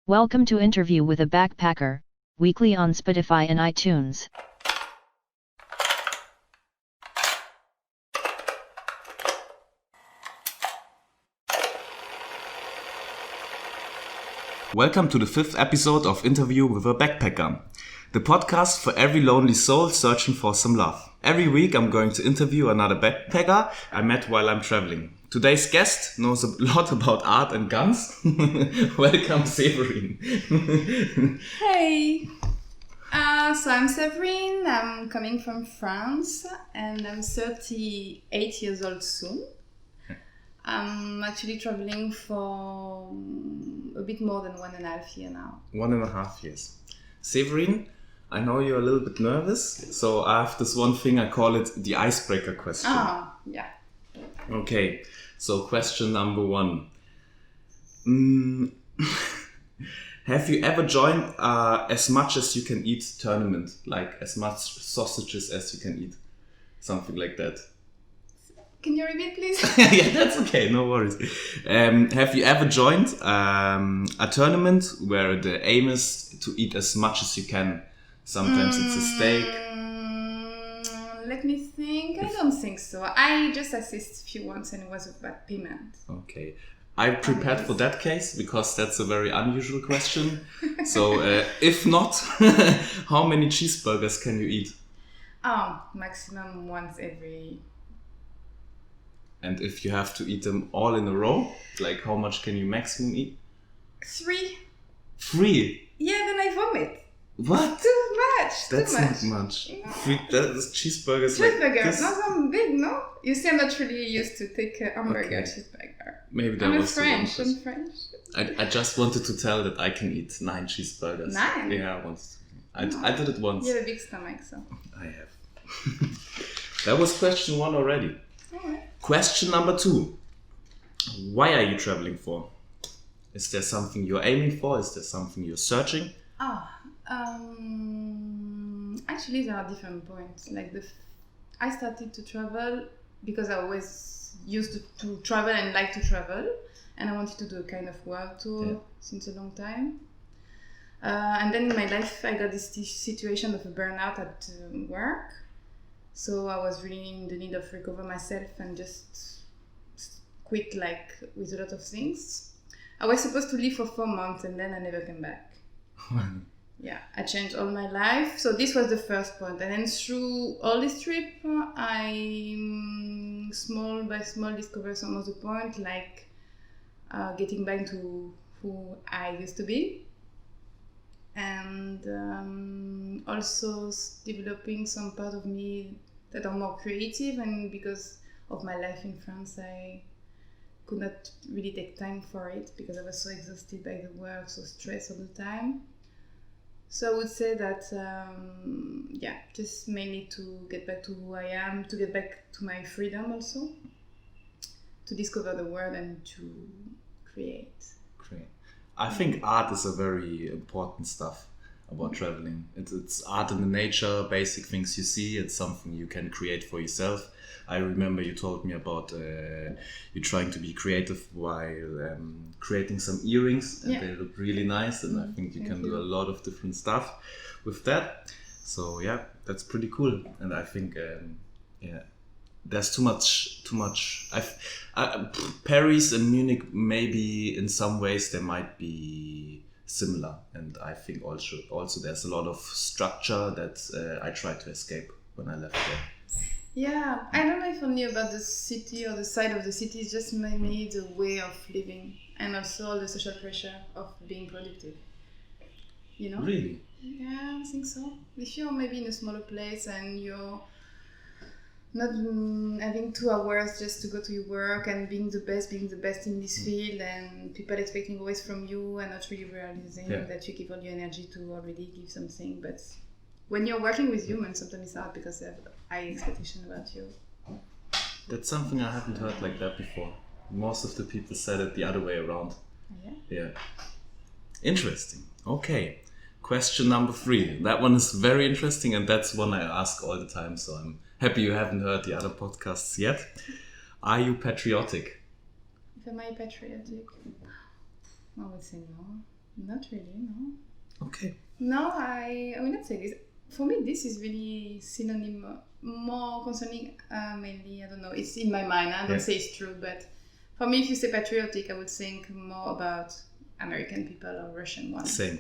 Welcome to Interview with a Backpacker, weekly on Spotify and iTunes. Welcome to the 5th episode of Interview with a Backpacker, the podcast for every lonely soul searching for some love. Every week I'm going to interview another backpacker I met while I'm traveling. Today's guest knows a lot about art and guns. Welcome, Séverine. Hey! So I'm Severine, I'm coming from France and I'm 38 years old soon. I'm actually traveling for a bit more than 1.5 years now. 1.5 years. Séverine, I know you're a little bit nervous, so I have this one thing, I call it the icebreaker question. Yeah. Okay, so question number 1. Have you ever joined as much as you can eat tournament? Like as much sausages as you can eat? Something like that. Can you repeat, please? Yeah, that's okay, no worries. Have you ever joined a tournament where the aim is to eat as much as you can? Sometimes it's a steak. Let me think. I don't think so. I just assist a few once and it was about payment. Okay. I prepared for that case because that's a very unusual question. So if not, how many cheeseburgers can you eat? Maximum once every... And if you have to eat them all in a row, like how much can you maximum eat? 3. 3? Yeah, then I vomit. What? Too much. That's not much. No. 3, that is cheeseburgers. Cheeseburger, like this. not so big, no? You see, I'm not really used to take a hamburger, Okay. cheeseburger. Maybe that I'm was the wrong French. I'm French. I just wanted to tell that I can eat 9 cheeseburgers. 9? Yeah, I wanted to. I did it once. You have a big stomach, so. I have. That was question 1 already. Alright. Question number 2. Why are you traveling for? Is there something you're aiming for? Is there something you're searching? Actually, there are different points. Like I started to travel because I always used to travel and like to travel, and I wanted to do a kind of world tour since a long time. And then in my life, I got this situation of a burnout at work. So I was really in the need of recover myself and just quit like with a lot of things. I was supposed to leave for 4 months and then I never came back. Yeah, I changed all my life. So this was the first point. And then through all this trip, I small by small discovered some of the point, like getting back to who I used to be. And also developing some part of me that are more creative, and because of my life in France I could not really take time for it because I was so exhausted by the work, so stressed all the time. So I would say that just mainly to get back to who I am, to get back to my freedom also, to discover the world and to create. Great. I think art is a very important stuff about traveling. It's art in the nature, basic things you see. It's something you can create for yourself. I remember you told me about you trying to be creative while creating some earrings, and they look really nice. And I think you can do a lot of different stuff with that. So yeah, that's pretty cool. And I think there's too much. Paris and Munich, maybe in some ways they might be similar, and I think also there's a lot of structure that I tried to escape when I left there. Yeah, I don't know if only about the city or the side of the city, it's just mainly the way of living and also the social pressure of being productive. You know? Really? Yeah, I think so. If you're maybe in a smaller place and you're not having 2 hours just to go to your work and being the best in this field, and people expecting always from you and not really realizing that you give all your energy to already give something. But when you're working with humans, sometimes it's hard because they have high expectation about you. That's something I haven't heard like that before. Most of the people said it the other way around. Yeah. Interesting. Okay. Question number 3. That one is very interesting, and that's one I ask all the time, so I'm happy you haven't heard the other podcasts yet. Are you patriotic? Am I patriotic? I would say no. Not really, no. Okay. No, I will not say this. For me, this is really synonym, more concerning, mainly, I don't know, it's in my mind, I don't say it's true, but for me, if you say patriotic, I would think more about American people or Russian ones. Same.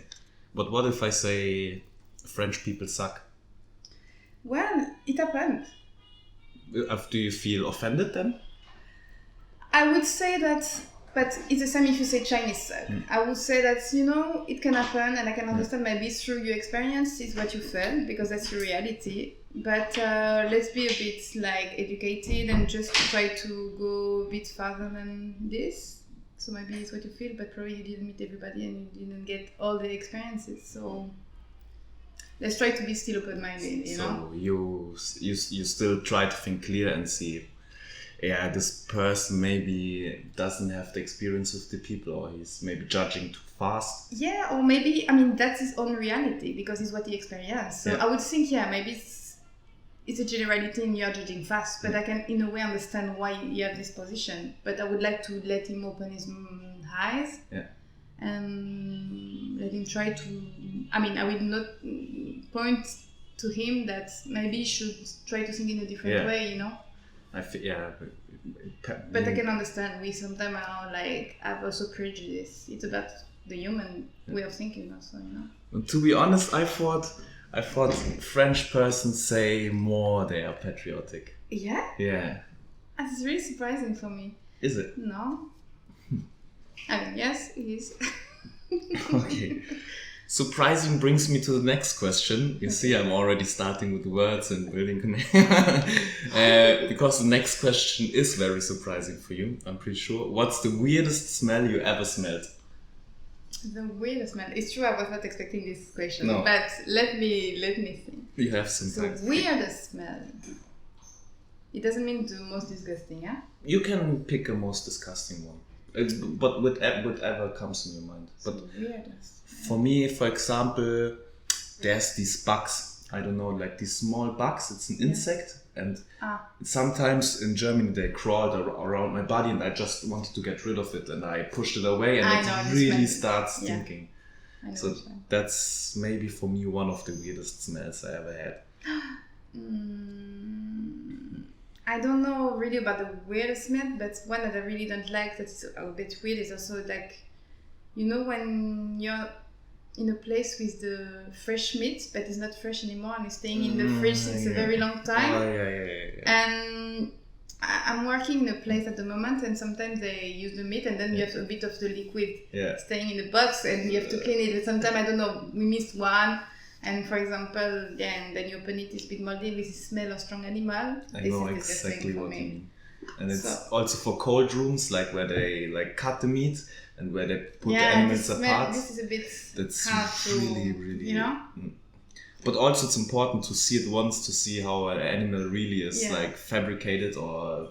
But what if I say French people suck? Well, it happened. Do you feel offended then? I would say that, but it's the same if you say Chinese suck. I would say that, it can happen, and I can understand maybe through your experience is what you felt, because that's your reality. But let's be a bit educated and just try to go a bit farther than this. So maybe it's what you feel, but probably you didn't meet everybody and you didn't get all the experiences. So let's try to be still open-minded, So you still try to think clear and see, this person maybe doesn't have the experience with the people, or he's maybe judging too fast. Yeah, or maybe, that's his own reality because it's what he experienced. So I would think, maybe it's a generality and you're judging fast, but I can in a way understand why you have this position. But I would like to let him open his eyes and let him try to, I will not point to him that maybe he should try to think in a different way, I feel, But I can understand we sometimes are have also prejudice. It's about the human way of thinking also, To be honest, I thought French persons say more they are patriotic. Yeah? Yeah. That's really surprising for me. Is it? No. Yes, it is. Okay. Surprising brings me to the next question. You see, I'm already starting with words and building because the next question is very surprising for you, I'm pretty sure. What's the weirdest smell you ever smelled? The weirdest smell. It's true, I was not expecting this question, No. but let me think. You have some time. The weirdest smell. It doesn't mean the most disgusting, yeah? You can pick a most disgusting one, but whatever comes in your mind. But the weirdest. For me, for example, there's these bugs. I don't know, these small bugs. It's an insect, and sometimes in Germany they crawled around my body, and I just wanted to get rid of it, and I pushed it away, and it really starts stinking. I know So that's maybe for me one of the weirdest smells I ever had. I don't know really about the weirdest smell, but one that I really don't like that's a bit weird is also when you're in a place with the fresh meat, but it's not fresh anymore and it's staying in the fridge since a very long time. Oh, yeah. And I'm working in a place at the moment, and sometimes they use the meat and then you have a bit of the liquid staying in the box and you have to clean it. But sometimes, I don't know, we missed one. And for example, and then you open it, it's a bit moldy with the smell of strong animal. I know exactly what you mean. And it's also for cold rooms, where they cut the meat and where they put the animals apart. This is a bit That's really, Mm. But also it's important to see it once to see how an animal really is fabricated or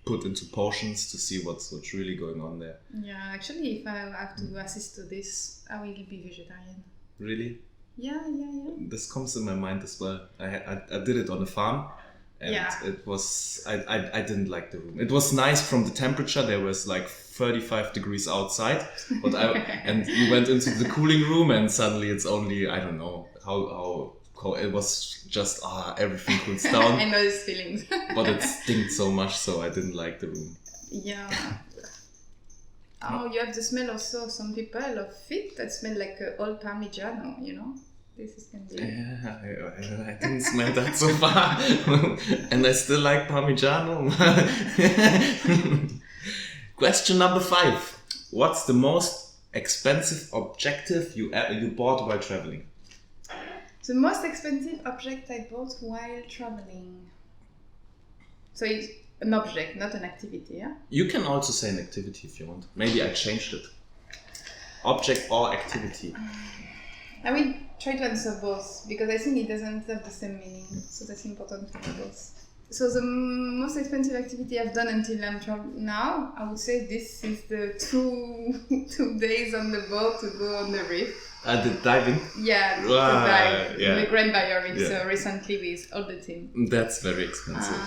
put into potions to see what's really going on there. Yeah, actually, if I have to assist to this, I will be vegetarian. Really? Yeah. This comes in my mind as well. I did it on a farm, and it was I didn't like the room. It was nice from the temperature. There was 35 degrees outside, but and you went into the cooling room, and suddenly it's only, I don't know how cold it was. Just everything cools down. I know these feelings. But it stinks so much, so I didn't like the room. Yeah. Oh, you have the smell also, some people of feet that smell like old Parmigiano, This is can be... Yeah, I didn't smell that so far. And I still like Parmigiano. Question number 5. What's the most expensive objective you bought while traveling? The most expensive object I bought while traveling. So it's an object, not an activity, yeah? You can also say an activity if you want. Maybe I changed it. Object or activity. I will try to answer both because I think it doesn't have the same meaning. So that's important to know both. So the most expensive activity I've done until I'm traveling now, I would say this is the 2 days on the boat to go on the reef. The diving? Yeah, the dive. The Grand Barrier Reef. So recently with all the team. That's very expensive.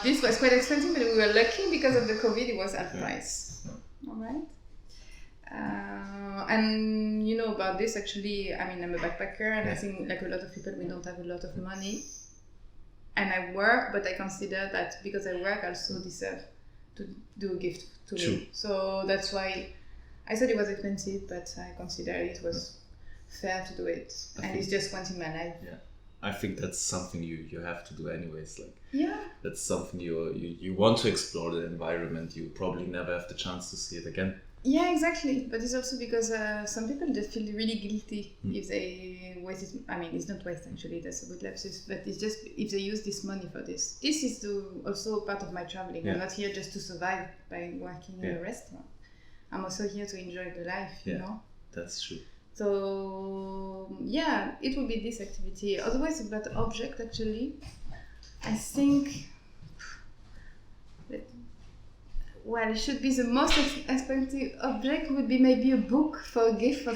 This was quite expensive, but we were lucky because of the COVID. It was at price. All right. And you know about this actually, I mean, I'm a backpacker, and I Yeah. think like a lot of people, we don't have a lot of money. And I work, but I consider that because I work, I also deserve to do a gift to True. me. So that's why I thought it was expensive, but I consider it was fair to do it. And it's just once in my life. Yeah, I think that's something you have to do anyways. Like Yeah. that's something you want to explore the environment. You probably never have the chance to see it again. Yeah, exactly. But it's also because some people just feel really guilty if they waste it. I mean, it's not waste actually, that's a good lapsus, but it's just if they use this money for this. This is also part of my traveling. Yeah. I'm not here just to survive by working in a restaurant. I'm also here to enjoy the life, you know? That's true. So, yeah, it will be this activity. Otherwise, about object actually, I think... Well, it should be the most expensive object would be maybe a book for a gift for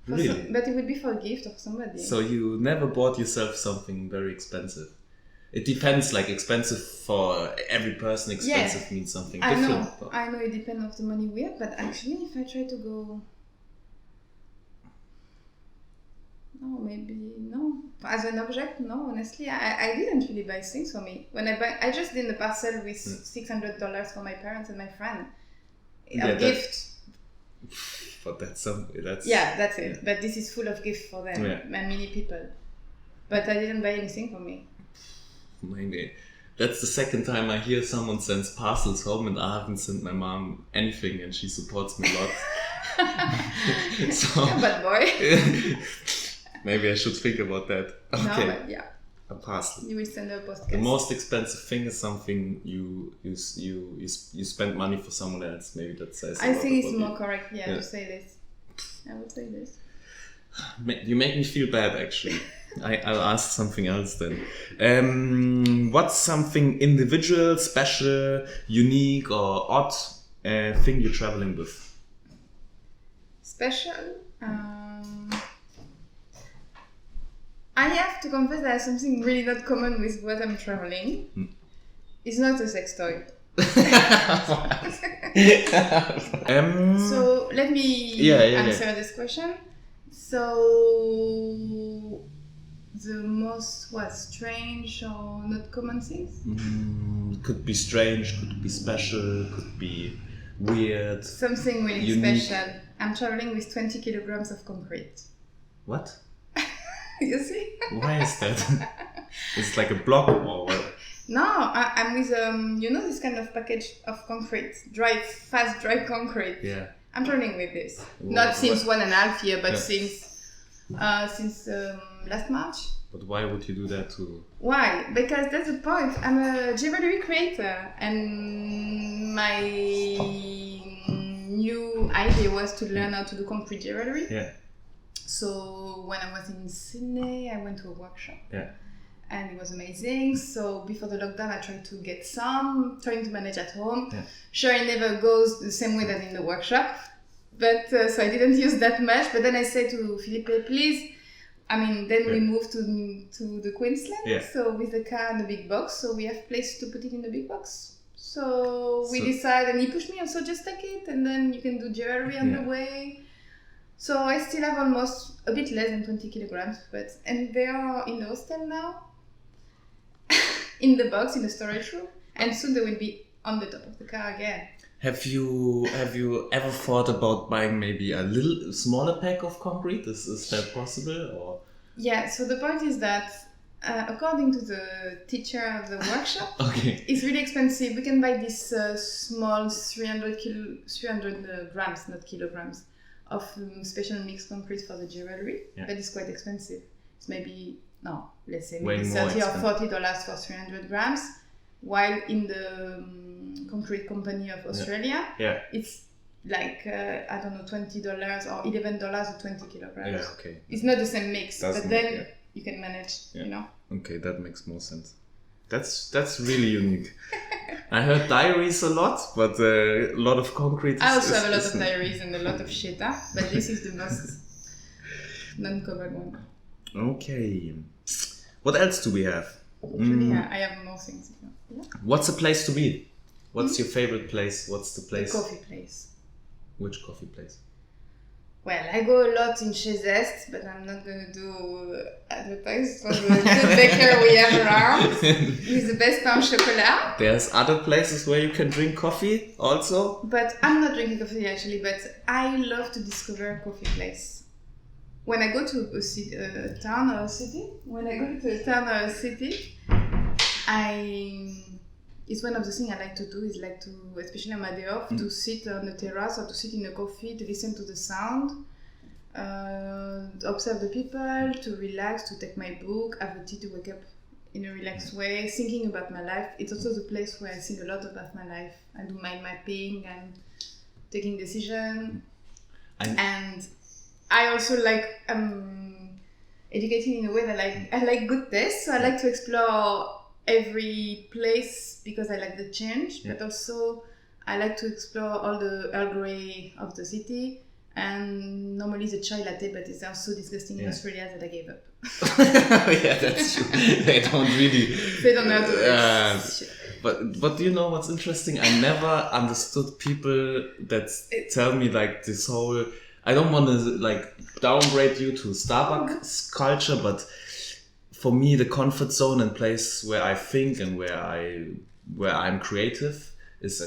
Really? but it would be for a gift of somebody. So you never bought yourself something very expensive? It depends, like expensive for every person, expensive means something different. I know it depends on the money we have, but actually if I try to go... No, maybe no. As an object, no, honestly. I didn't really buy things for me. When I just did a parcel with $600 for my parents and my friend. A gift. But that's it. Yeah, but this is full of gifts for them and many people. But I didn't buy anything for me. Maybe. That's the second time I hear someone sends parcels home, and I haven't sent my mom anything, and she supports me a lot. So, Yeah, but boy. Maybe I should think about that. Okay. No, but yeah. A parcel. You will send a postcard. The most expensive thing is something you spend money for someone else. Maybe that says. I think it's more correct, to say this. I would say this. You make me feel bad, actually. I'll ask something else then. What's something individual, special, unique, or odd thing you're traveling with? Special? I have to confess that I have something really not common with what I'm traveling. It's not a sex toy. So let me answer this question. So the most strange or not common things? Could be strange, could be special, could be weird. Something really unique. special. I'm traveling with 20 kilograms of concrete. What? You see? Why is that? It's like a block or what? No, I'm with this kind of package of concrete, fast dry concrete. Yeah. I'm traveling with this. Not since 1.5 years, but since last March. But why would you do that too? Why? Because that's the point. I'm a jewelry creator, and my new idea was to learn how to do concrete jewelry. Yeah. So when I was in Sydney, I went to a workshop. Yeah. And it was amazing. So before the lockdown, I tried to get some, trying to manage at home. Yeah. Sure, it never goes the same way that in the workshop. But so I didn't use that much. But then I said to Philippe, please. We moved to the Queensland. Yeah. So with the car and the big box. So we have place to put it in the big box. So we decided, and he pushed me also, just take it. And then you can do jewelry on the way. So I still have almost a bit less than 20 kilograms, and they are in the hostel now, in the box, in the storage room, and soon they will be on the top of the car again. Have you ever thought about buying maybe a little smaller pack of concrete? Is that possible? Or? Yeah, so the point is that according to the teacher of the workshop, it's really expensive. We can buy this small 300 grams, not kilograms, of special mixed concrete for the jewelry, but it's quite expensive. It's maybe $30 or $40 for 300 grams, while in the concrete company of Australia, it's like $20 or $11 or 20 kilograms. Yeah, okay. It's not the same mix, but then you can manage, you know. Okay, that makes more sense. That's really unique. I heard diaries a lot, but a lot of concrete. I also have a lot of diaries and a lot of shit, but this is the most non-covered one. Okay. What else do we have? I have more things. Yeah. What's a place to be? What's your favorite place? What's the place? The coffee place. Which coffee place? Well, I go a lot in Chez Est, but I'm not going to do advertise for the good baker we have around with the best pain au chocolat. There's other places where you can drink coffee also. But I'm not drinking coffee actually, but I love to discover a coffee place. When I go to a town or a city, it's one of the things I like to do is like to, especially on my day off, to sit on the terrace or to sit in a coffee, to listen to the sound, observe the people, to relax, to take my book, have a tea to wake up in a relaxed way, thinking about my life. It's also the place where I think a lot about my life. I do mind mapping and taking decisions. And I also like educating in a way that I like good taste, so I like to explore every place because I like the change, but also I like to explore all the Earl Grey of the city, and normally the chai latte, but it's also disgusting in Australia that I gave up. Yeah, that's true. They don't know how to but do you know what's interesting? I never understood people that tell me like this whole, I don't want to like downgrade you to Starbucks culture, but for me, the comfort zone and place where I think and where I'm creative is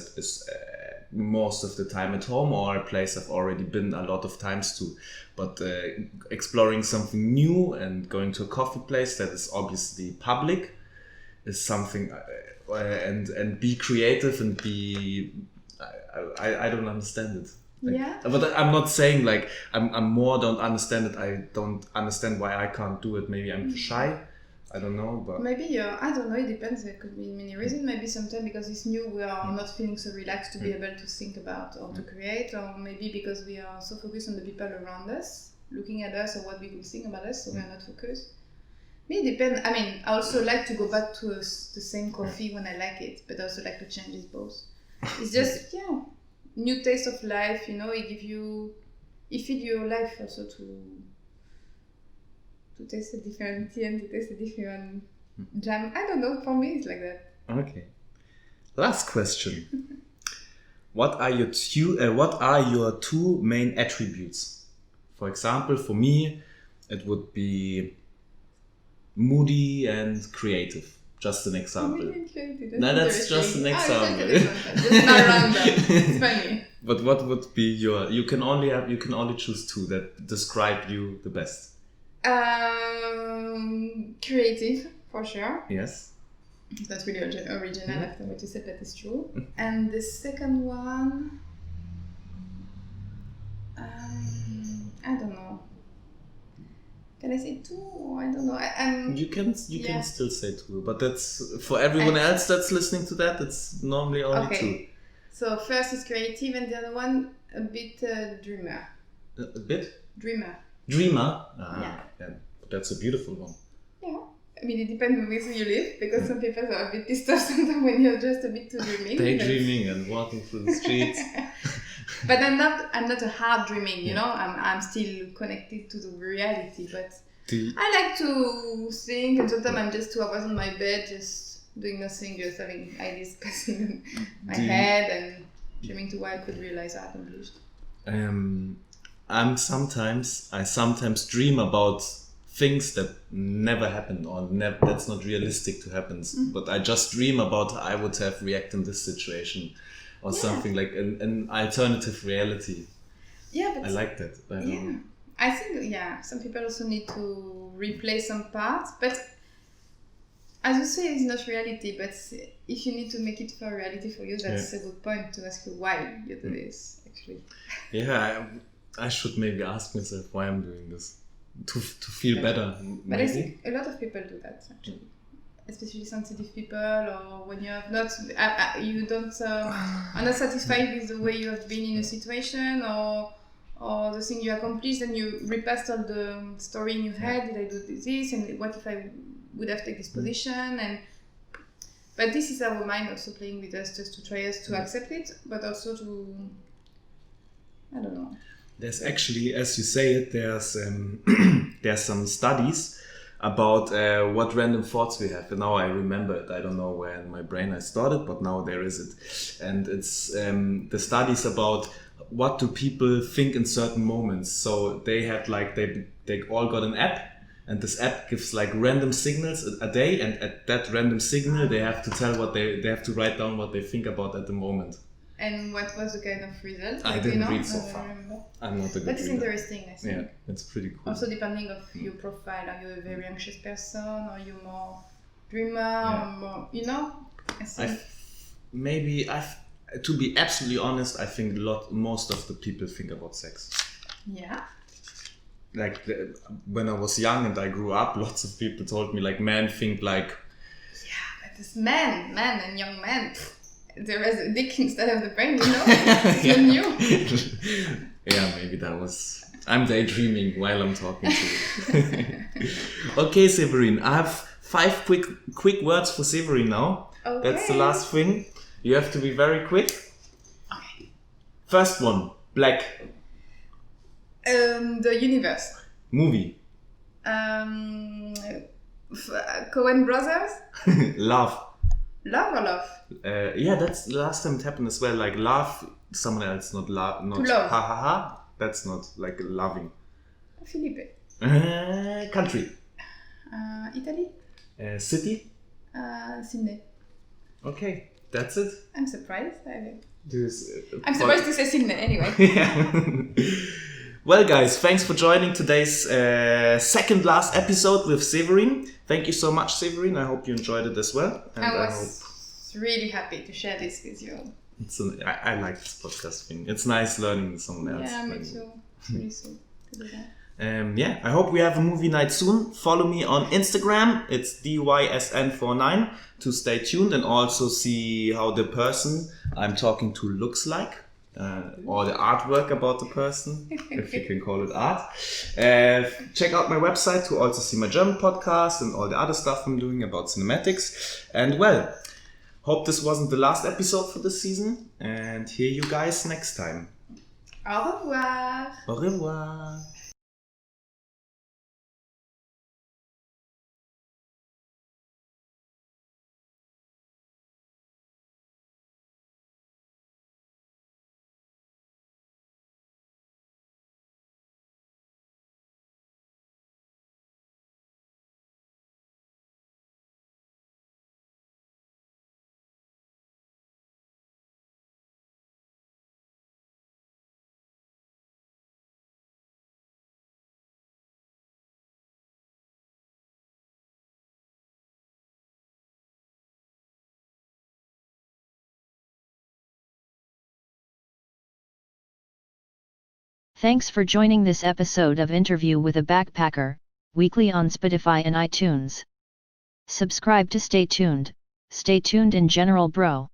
most of the time at home, or a place I've already been a lot of times to. But exploring something new and going to a coffee place that is obviously public is something, and be creative and be. I don't understand it. But I'm not saying like I'm more don't understand it. I don't understand why I can't do it. Maybe I'm too shy. I don't know, but maybe I don't know. It depends. There could be many reasons. Maybe sometimes because it's new, we are not feeling so relaxed to be able to think about or to create, or maybe because we are so focused on the people around us, looking at us or what people think about us, so we are not focused. Maybe it depends. I mean, I also like to go back to the same coffee when I like it, but I also like to change it both. It's just new taste of life, it feeds your life also to taste a different tea and to taste a different jam. I don't know, for me it's like that. Okay. Last question. What are your two main attributes? For example, for me, it would be moody and creative. Just an example. No, that's just an example. Just not random. It's funny. But what would be you can only choose two that describe you the best. Creative, for sure. Yes. That's really original after what you said, but it's true. And the second one, I don't know. Can I say two? Or I don't know. You can still say two, but that's for everyone else that's listening to that. It's normally only two. So first is creative, and the other one a bit dreamer. A bit? Dreamer. Dreamer. Yeah. That's a beautiful one. Yeah. I mean, it depends on where you live, because some people are a bit pissed off sometimes when you're just a bit too dreaming. Daydreaming and walking through the streets. But I'm not a hard dreaming, you know. I'm still connected to the reality, but I like to think, and sometimes I'm just 2 hours on my bed, just doing nothing, just having ideas passing in my head and dreaming to what I could realize I accomplished. I sometimes dream about things that never happened or that's not realistic to happen. But I just dream about how I would have reacted in this situation or something like an alternative reality. Yeah, but I like that. I think some people also need to replay some parts, but as you say, it's not reality. But if you need to make it for reality for you, that's a good point to ask you why you do this. Actually. Yeah, I should maybe ask myself why I'm doing this. To feel better. But I think a lot of people do that actually, especially sensitive people, or when you have not, you don't are not satisfied with the way you have been in a situation or the thing you accomplished, and you repassed all the story in your head. Did I do this? And what if I would have taken this position? But this is our mind also playing with us, just to try us to accept it, but also to, I don't know. There's actually, as you say it, there's some studies about what random thoughts we have. And now I remember it. I don't know where in my brain I started, but now there is it. And it's the studies about what do people think in certain moments. So they had like, they all got an app, and this app gives like random signals a day, and at that random signal they have to tell what they have to write down what they think about at the moment. And what was the kind of result? I didn't read so far. Remember. I'm not a good But it's reader. interesting, I think. Yeah, it's pretty cool. Also depending of your profile, are you a very anxious person, or you more dreamer, or more, you know? I think To be absolutely honest, I think most of the people think about sex. yeah. Like when I was young and I grew up, lots of people told me like men think like. Yeah, but it's men and young men. There is a dick instead of the brain, you know? You knew. Yeah, maybe that was. I'm daydreaming while I'm talking to you. Okay, Severin, I have 5 quick words for Severin now. Okay. That's the last thing. You have to be very quick. Okay. First one, black. The universe. Movie. Coen Brothers? Love. Love or love? Yeah, that's the last time it happened as well. Like love someone else, not love. Not To love. Ha ha ha. That's not like loving. Felipe. Country. Italy? City. Sydney. Okay, that's it. I'm surprised. I'm surprised to say Sydney anyway. Yeah. Well, guys, thanks for joining today's second last episode with Séverine. Thank you so much, Séverine. I hope you enjoyed it as well. And I was really happy to share this with you. I like this podcast thing. It's nice learning with someone else. Yeah, me too. It's really sweet to do that. Yeah, I hope we have a movie night soon. Follow me on Instagram. It's DYSN49 to stay tuned and also see how the person I'm talking to looks like. Or the artwork about the person, if you can call it art. Check out my website to also see my German podcast and all the other stuff I'm doing about cinematics. And well, hope this wasn't the last episode for this season. And hear you guys next time. Au revoir. Au revoir. Thanks for joining this episode of Interview with a Backpacker, weekly on Spotify and iTunes. Subscribe to stay tuned. Stay tuned in general, bro.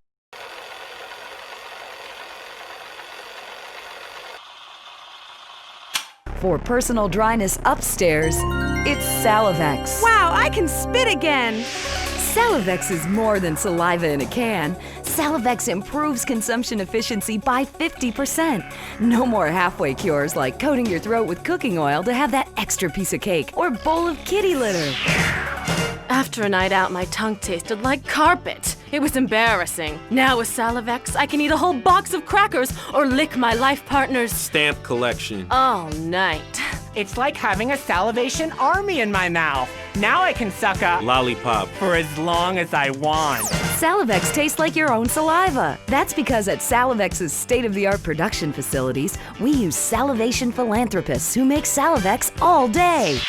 For personal dryness upstairs, it's Salivex. Wow, I can spit again! Salivex is more than saliva in a can. Salivex improves consumption efficiency by 50%. No more halfway cures like coating your throat with cooking oil to have that extra piece of cake or bowl of kitty litter. After a night out, my tongue tasted like carpet. It was embarrassing. Now with Salivex, I can eat a whole box of crackers or lick my life partner's stamp collection all night. It's like having a salivation army in my mouth. Now I can suck a lollipop for as long as I want. Salivex tastes like your own saliva. That's because at Salivex's state-of-the-art production facilities, we use salivation philanthropists who make Salivex all day.